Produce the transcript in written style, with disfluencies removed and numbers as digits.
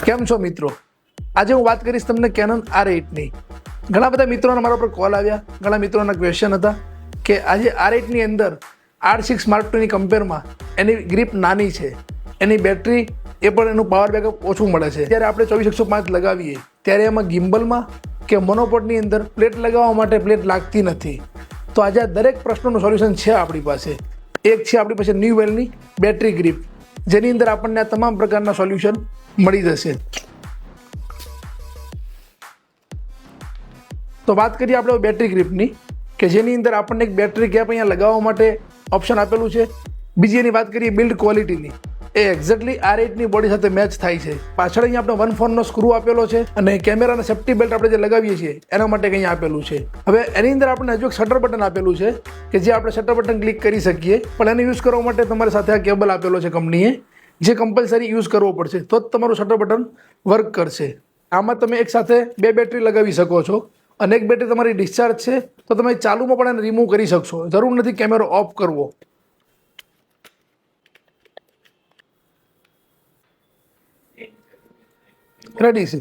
કેમ છો મિત્રો? આજે હું વાત કરીશ તમને કેનન R8ની. ઘણા બધા મિત્રોના મારા પર કોલ આવ્યા, ઘણા મિત્રોના ક્વેશ્ચન હતા કે આજે R8ની અંદર R6 Mark II ની કમ્પેરમાં એની ગ્રીપ નાની છે, એની બેટરી એ પણ એનું પાવર બેકઅપ ઓછું મળે છે. ત્યારે આપણે 2405 લગાવીએ ત્યારે એમાં ગિમ્બલમાં કે મોનોપોડની અંદર પ્લેટ લગાવવા માટે પ્લેટ લાગતી નથી. તો આજે આ દરેક પ્રશ્નોનું સોલ્યુશન છે આપણી પાસે. એક છે આપણી પાસે ન્યૂ વેલની બેટરી ગ્રીપ, જેની અંદર આપણને આ તમામ પ્રકારના સોલ્યુશન મળી જશે. તો વાત કરીએ આપણે બેટરી ગ્રીપની, કે જેની અંદર આપણને એક બેટરી કેપ અહીંયા લગાવવા માટે ઓપ્શન આપેલું છે. બીજી એની વાત કરીએ બિલ્ડ ક્વોલિટીની, એ એક્ઝેક્ટલી R8ની બોડી સાથે મેચ થાય છે. પાછળ અહીંયા આપણે 1/4નો સ્ક્રૂ આપેલો છે અને કેમેરાના સેફ્ટી બેલ્ટ આપણે જે લગાવીએ છીએ એના માટે અહીંયા આપેલું છે. હવે એની અંદર આપણે હજુ એક શટર બટન આપેલું છે કે જે આપણે શટર બટન ક્લિક કરી શકીએ, પણ એને યુઝ કરવા માટે તમારી સાથે આ કેબલ આપેલો છે કંપનીએ, જે કમ્પલસરી યુઝ કરવો પડશે તો જ તમારું શટર બટન વર્ક કરશે. આમાં તમે એક સાથે બે બેટરી લગાવી શકો છો અને એક બેટરી તમારી ડિસ્ચાર્જ છે તો તમે ચાલુમાં પણ એને રિમૂવ કરી શકશો, જરૂર નથી કેમેરો ઓફ કરવો. રેડી છે.